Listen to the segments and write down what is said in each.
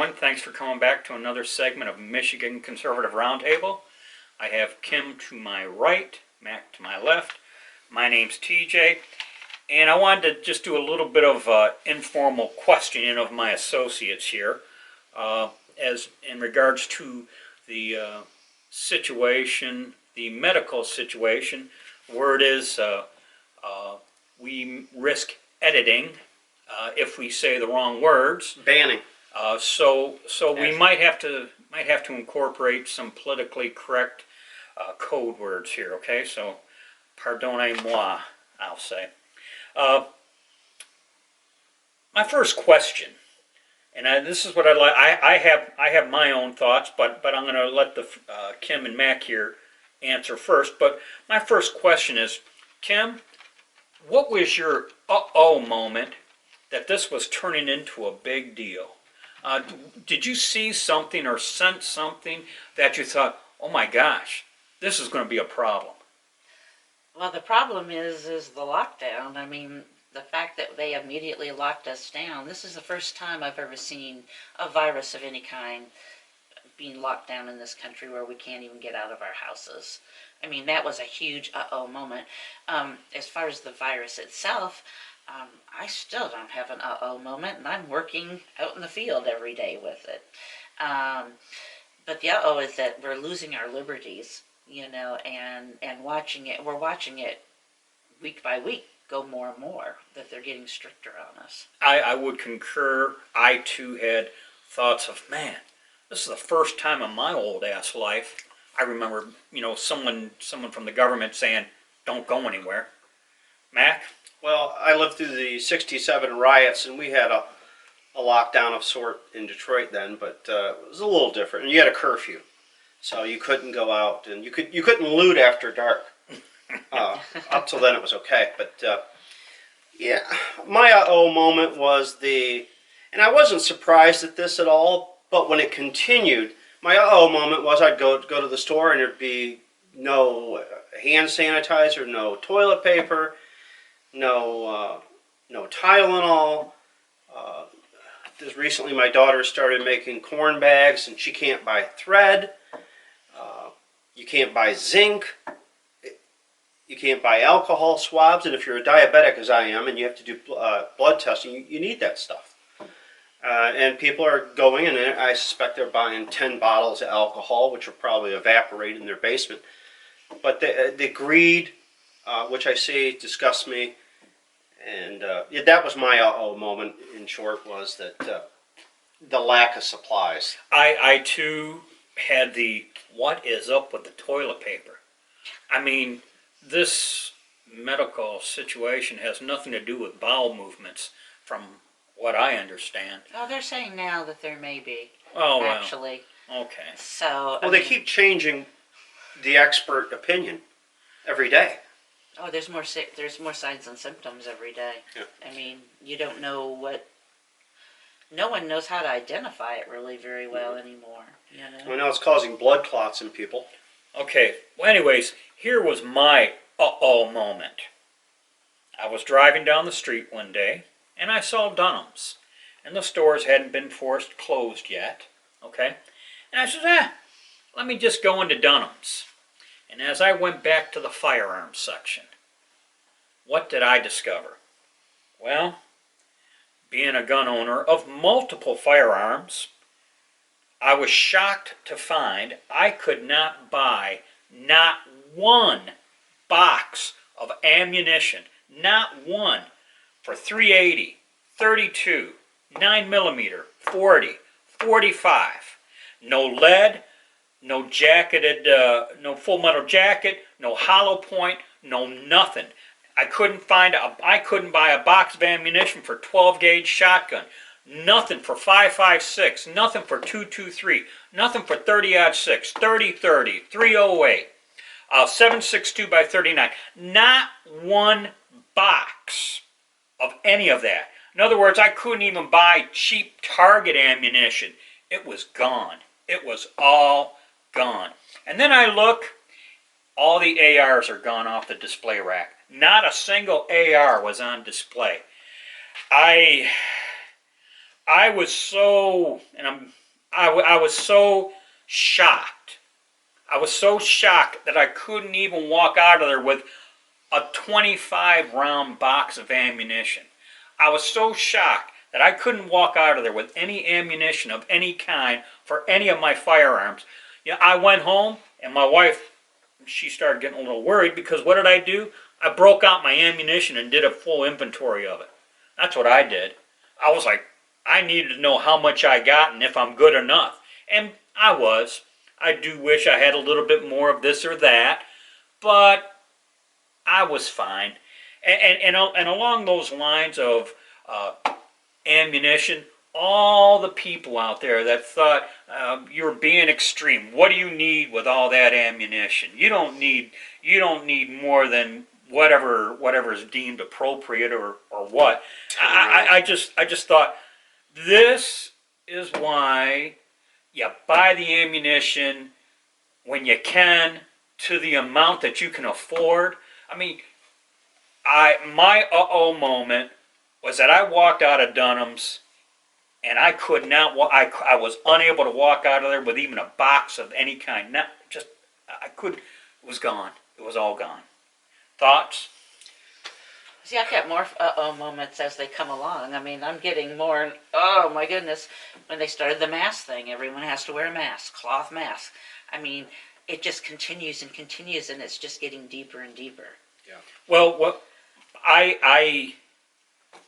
everyone. Thanks for coming back to another segment of Michigan Conservative Roundtable. I have Kim to my right, Mac to my left. My name's TJ, and I wanted to just do a little bit of informal questioning of my associates here, as in regards to the situation, the medical situation, where it is we risk editing if we say the wrong words. Banning. So we might have to incorporate some politically correct code words here. Okay, so pardonnez-moi, I'll say. My first question, and this is what I'd like. I have my own thoughts, but I'm going to let the Kim and Mac here answer first. But my first question is, Kim, what was your uh-oh moment that this was turning into a big deal? Did you see something or sense something that you thought, oh my gosh, this is going to be a problem? Well, the problem is the lockdown. I mean, the fact that they immediately locked us down. This is the first time I've ever seen a virus of any kind being locked down in this country where we can't even get out of our houses. I mean, that was a huge uh-oh moment. As far as the virus itself, I still don't have an uh-oh moment, and I'm working out in the field every day with it. But the uh-oh is that we're losing our liberties, you know, and watching it, we're watching it week by week go more and more, that they're getting stricter on us. I would concur. I too had thoughts of, man, this is the first time in my old ass life I remember, you know, someone from the government saying, don't go anywhere. Mac? Well, I lived through the '67 riots, and we had a lockdown of sort in Detroit then, but it was a little different. And you had a curfew, so you couldn't go out, and you couldn't loot after dark. Up till then, it was okay. But yeah, my uh-oh moment was and I wasn't surprised at this at all. But when it continued, my uh-oh moment was I'd go to the store, and there'd be no hand sanitizer, no toilet paper, no Tylenol. Just recently, my daughter started making corn bags, and she can't buy thread. You can't buy zinc. You can't buy alcohol swabs, and if you're a diabetic, as I am, and you have to do blood testing, you need that stuff. And people are going, and I suspect they're buying 10 bottles of alcohol, which will probably evaporate in their basement. But the greed, which I see, disgusts me. And yeah, that was my uh-oh moment, in short, was that the lack of supplies. I too had the, what is up with the toilet paper? I mean, this medical situation has nothing to do with bowel movements, from what I understand. Oh, they're saying now that there may be, Oh, well. actually. Okay. So, Well, they keep changing the expert opinion every day. oh, there's more signs and symptoms every day. Yeah. I mean, you don't know what. No one knows how to identify it really very well anymore. You know. I know it's causing blood clots in people. Okay, well anyways, here was my uh-oh moment. I was driving down the street one day, and I saw Dunham's, and the stores hadn't been forced closed yet, okay? And I said, let me just go into Dunham's. And as I went back to the firearms section, what did I discover? Well, being a gun owner of multiple firearms, I was shocked to find I could not buy not one box of ammunition, not one, for .380, .32, 9mm, 40, 45. No lead, no jacketed, no full metal jacket, no hollow point, no nothing. I couldn't buy a box of ammunition for 12 gauge shotgun. Nothing for 5.56, nothing for 2.23, nothing for 30-06, 30-30, 308, 7.62 by 39. Not one box of any of that. In other words, I couldn't even buy cheap target ammunition. It was gone. It was all gone. And then I look, all the ARs are gone off the display rack. Not a single AR was on display. I was so, and I was so shocked. I was so shocked that I couldn't even walk out of there with a 25 round box of ammunition. I was so shocked that I couldn't walk out of there with any ammunition of any kind for any of my firearms. You know, I went home and my wife, she started getting a little worried because what did I do? I broke out my ammunition and did a full inventory of it. That's what I did. I was like, I needed to know how much I got and if I'm good enough. And I was. I do wish I had a little bit more of this or that, but I was fine. And along those lines of ammunition, all the people out there that thought you're being extreme. What do you need with all that ammunition? You don't need more than whatever is deemed appropriate or what. I just thought this is why you buy the ammunition when you can to the amount that you can afford. I mean, my moment was that I walked out of Dunham's and I could not. I was unable to walk out of there with even a box of any kind. Not just I could. It was gone. It was all gone. Thoughts? See, I've got more moments as they come along. I mean, I'm getting more, oh my goodness, when they started the mask thing, everyone has to wear a mask, cloth mask. I mean, it just continues and continues, and it's just getting deeper and deeper. Yeah. Well,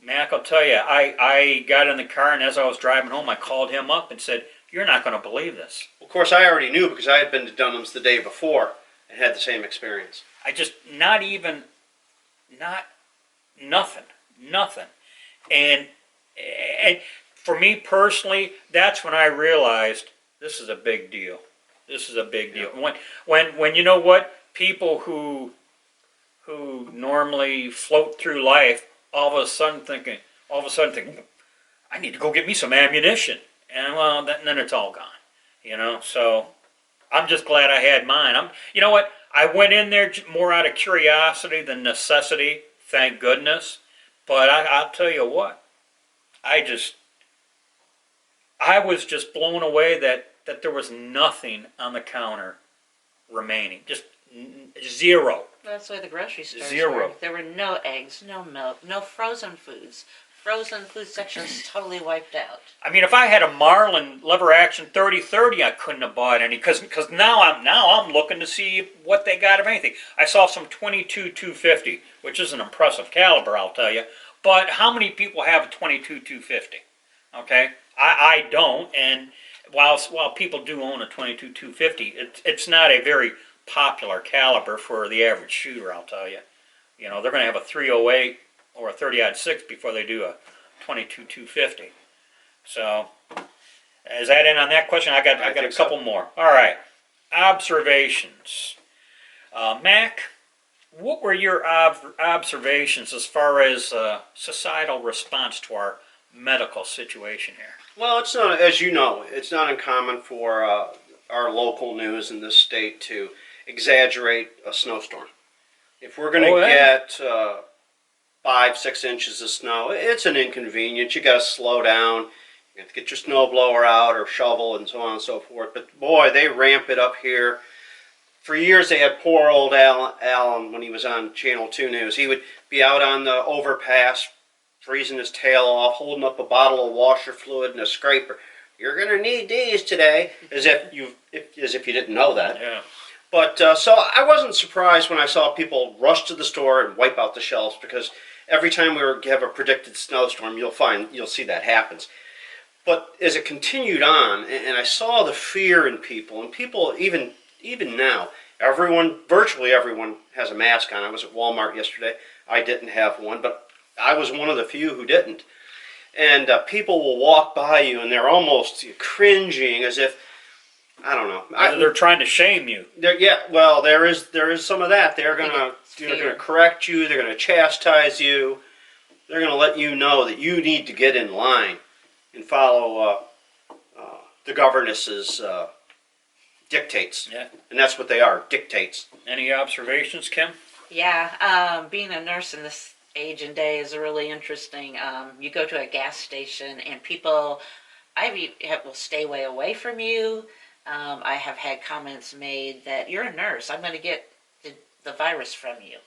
Mac, I'll tell you, I got in the car, and as I was driving home, I called him up and said, "You're not going to believe this." Of course, I already knew because I had been to Dunham's the day before and had the same experience. I just, nothing. And for me personally, that's when I realized this is a big deal. This is a big deal. When you know what, people who normally float through life, all of a sudden thinking, I need to go get me some ammunition, and well, then it's all gone. You know, so I'm just glad I had mine. You know what? I went in there more out of curiosity than necessity. Thank goodness. But I'll tell you what, I was just blown away that there was nothing on the counter remaining. Just zero. That's why the grocery stores Zero. were. There were no eggs, no milk, no frozen foods. Frozen food section is totally wiped out. I mean, if I had a Marlin lever action 30-30, I couldn't have bought any because now I'm looking to see what they got of anything. I saw some 22-250, which is an impressive caliber, I'll tell you. But how many people have a 22-250? Okay, I don't. And while people do own a 22-250, it's not a very popular caliber for the average shooter, I'll tell you. You know, they're going to have a 308 or a 30-06 before they do a 22-250. So, is that in on that question? I got a couple more. All right, observations. Mac, what were your observations as far as societal response to our medical situation here? Well, it's not, as you know, it's not uncommon for our local news in this state to exaggerate a snowstorm. If we're going to get 5-6 inches of snow, it's an inconvenience. You got to slow down. You have to get your snow blower out or shovel and so on and so forth. But boy, they ramp it up here. For years, they had poor old Alan when he was on Channel 2 News. He would be out on the overpass, freezing his tail off, holding up a bottle of washer fluid and a scraper. You're going to need these today, as if you didn't know that. Yeah. But so I wasn't surprised when I saw people rush to the store and wipe out the shelves, because every time we have a predicted snowstorm, you'll see that happens. But as it continued on, and I saw the fear in people, and people even now, virtually everyone has a mask on. I was at Walmart yesterday. I didn't have one, but I was one of the few who didn't. And people will walk by you, and they're almost cringing, as if, I don't know. They're trying to shame you. Yeah, well, there is some of that. They're gonna correct you. They're gonna chastise you. They're gonna let you know that you need to get in line and follow the governess's dictates. Yeah. And that's what they are, dictates. Any observations, Kim? Yeah, being a nurse in this age and day is really interesting. You go to a gas station and people, will stay way away from you. I have had comments made that you're a nurse. I'm going to get the virus from you.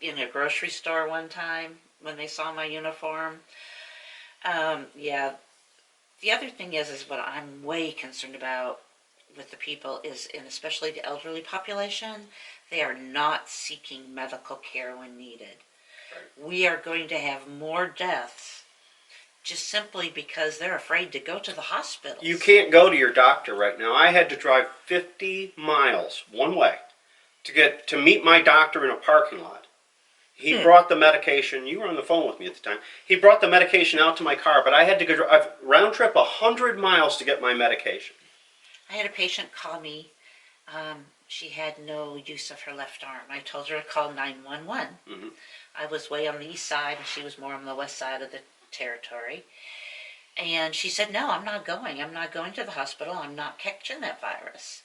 In a grocery store one time when they saw my uniform. Yeah. The other thing is what I'm way concerned about with the people is, and especially the elderly population, they are not seeking medical care when needed. Right. We are going to have more deaths just simply because they're afraid to go to the hospitals. You can't go to your doctor right now. I had to drive 50 miles one way to meet my doctor in a parking lot. He brought the medication. You were on the phone with me at the time. He brought the medication out to my car, but I had to go round trip 100 miles to get my medication. I had a patient call me. She had no use of her left arm. I told her to call 911. Mm-hmm. I was way on the east side, and she was more on the west side of the territory. And she said, no, I'm not going. I'm not going to the hospital. I'm not catching that virus.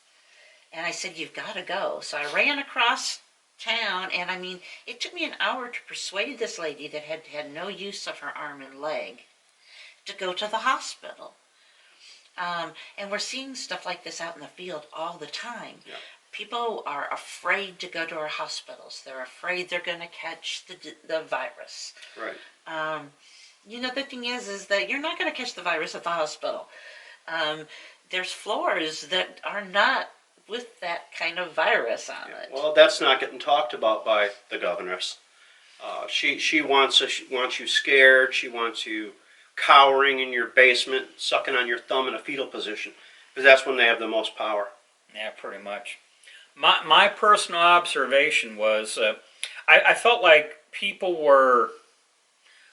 And I said, you've got to go. So I ran across town, and I mean, it took me an hour to persuade this lady that had no use of her arm and leg to go to the hospital. And we're seeing stuff like this out in the field all the time. Yeah. People are afraid to go to our hospitals. They're afraid they're going to catch the virus. Right. The thing is that you're not going to catch the virus at the hospital. There's floors that are not with that kind of virus on it. Well, that's not getting talked about by the governess. She wants you scared. She wants you cowering in your basement, sucking on your thumb in a fetal position, because that's when they have the most power. Yeah, pretty much. My personal observation was, I felt like people were,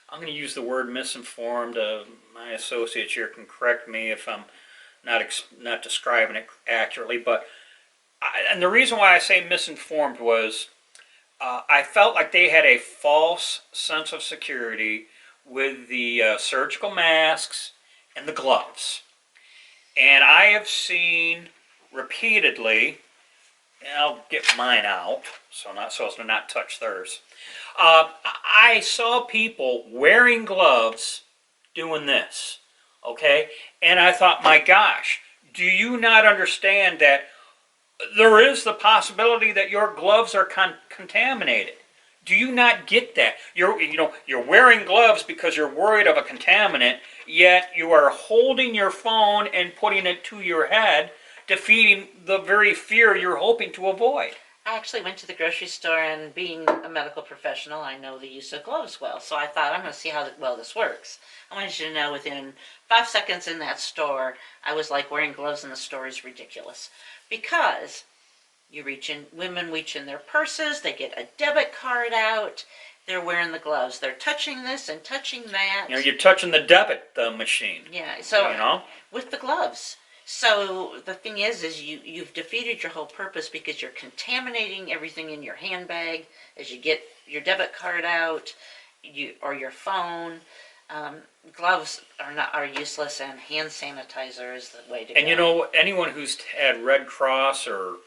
I'm going to use the word misinformed. My associates here can correct me if I'm not describing it accurately, but and the reason why I say misinformed was I felt like they had a false sense of security with the surgical masks and the gloves. And I have seen repeatedly, and I'll get mine out so as to not touch theirs. I saw people wearing gloves doing this, okay? And I thought, my gosh, do you not understand that there is the possibility that your gloves are contaminated? Do you not get that? You're wearing gloves because you're worried of a contaminant, yet you are holding your phone and putting it to your head, defeating the very fear you're hoping to avoid. I actually went to the grocery store, and being a medical professional, I know the use of gloves well. So I thought, I'm going to see how well this works. I wanted you to know within 5 seconds in that store, I was like, wearing gloves in the store is ridiculous. Because women reach in their purses, they get a debit card out, they're wearing the gloves. They're touching this and touching that. You're touching the debit machine. Yeah, so with the gloves. So the thing is you've defeated your whole purpose, because you're contaminating everything in your handbag as you get your debit card out, or your phone. Gloves are useless, and hand sanitizer is the way to go. And anyone who's had Red Cross or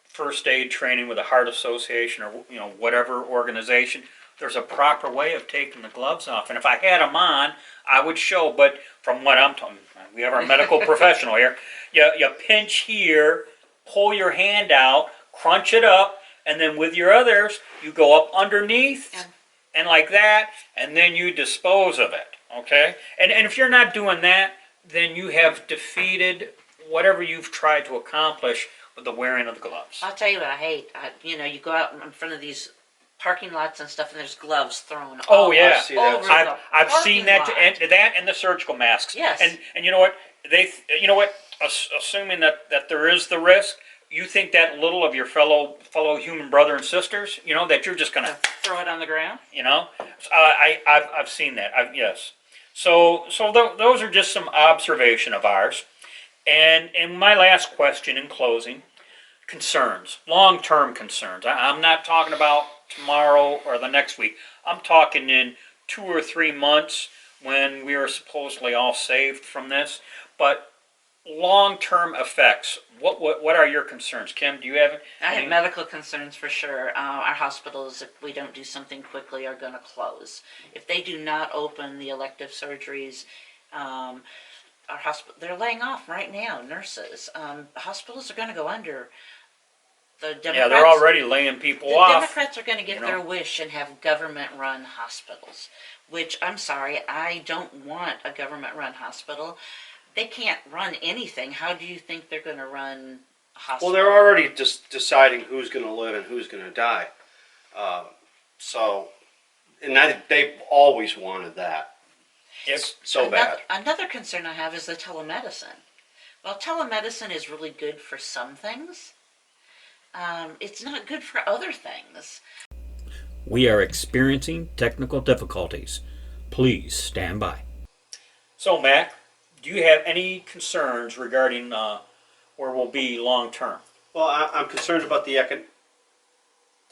first aid training with a heart association or whatever organization, there's a proper way of taking the gloves off. And if I had them on, I would show. But from what I'm talking, we have our medical professional here. You pinch here, pull your hand out, crunch it up, and then with your others, you go up underneath and like that, and then you dispose of it. Okay? And if you're not doing that, then you have defeated whatever you've tried to accomplish with the wearing of the gloves. I'll tell you what I hate. You go out in front of these parking lots and stuff, and there's gloves thrown all over I've seen that, lot. and the surgical masks. Yes. And you know what? Assuming that there is the risk, you think that little of your fellow human brother and sisters, that you're just gonna throw it on the ground. I've seen that. Yes. So those are just some observation of ours. And my last question in closing, concerns, long-term concerns. I'm not talking about tomorrow or the next week. I'm talking in 2 or 3 months when we are supposedly all saved from this. But long-term effects, what are your concerns? Kim, do you have I any? have medical concerns for sure. Our hospitals, if we don't do something quickly, are going to close. If they do not open the elective surgeries, our hospital, they're laying off right now, nurses. Hospitals are going to go under. The Democrats, Yeah, they're already laying people the off. Democrats are going to get you know. their wish and have government-run hospitals, which I'm sorry, I don't want a government-run hospital. They can't run anything. How do you think they're going to run a hospital? Well, they're already just deciding who's going to live and who's going to die. So, and they've always wanted that. It's so bad. Another concern I have is the telemedicine. While telemedicine is really good for some things, it's not good for other things. We are experiencing technical difficulties. Please stand by. So, Mac, do you have any concerns regarding where we'll be long term? Well, I'm concerned about the Did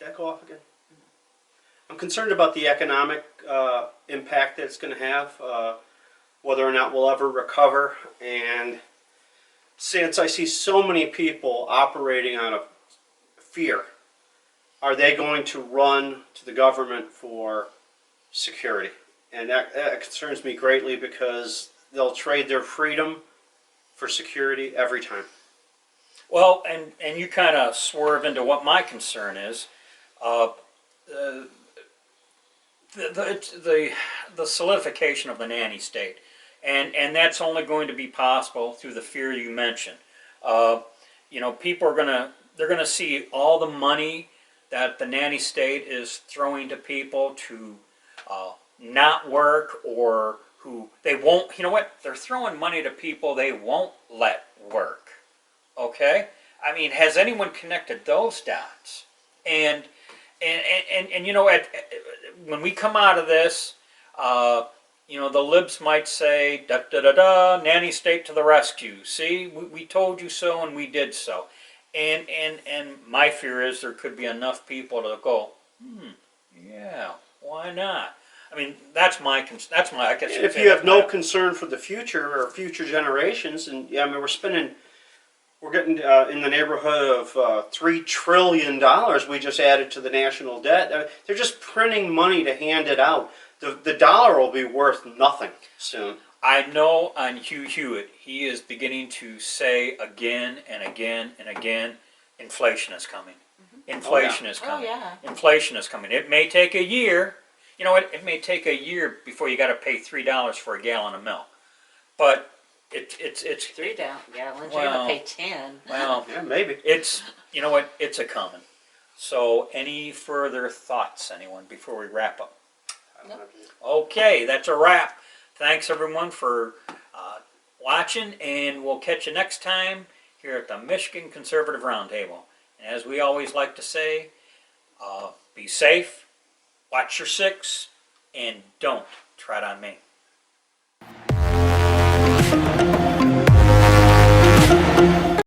that go off again? I'm concerned about the economic impact that it's going to have, whether or not we'll ever recover. And since I see so many people operating out of fear, are they going to run to the government for security? And that concerns me greatly, because they'll trade their freedom for security every time. Well, and you kind of swerve into what my concern is. The solidification of the nanny state, and that's only going to be possible through the fear you mentioned. People are they're gonna see all the money that the nanny state is throwing to people to not work, or who they won't. You know what? They're throwing money to people they won't let work. Okay, I mean, has anyone connected those dots? And when we come out of this, the libs might say, da da da da, nanny state to the rescue. See, we told you so, and we did so. And my fear is there could be enough people to go, yeah, why not? I mean, that's my I guess. If you have no concern for the future or future generations, and yeah, I mean, we're getting in the neighborhood of $3 trillion we just added to the national debt. They're just printing money to hand it out. The dollar will be worth nothing soon. I know on Hugh Hewitt, he is beginning to say again and again and again, inflation is coming. Inflation is coming. Oh, yeah. Inflation is coming. It may take a year. You know what? It may take a year before you got to pay $3 for a gallon of milk. But it's $3 gallons. You're well, gonna pay 10. Well, yeah, maybe. It's you know what? It's a coming. So, any further thoughts, anyone, before we wrap up? Nope. Okay, that's a wrap. Thanks everyone for watching, and we'll catch you next time here at the Michigan Conservative Roundtable. And as we always like to say, be safe, watch your six, and don't tread on me.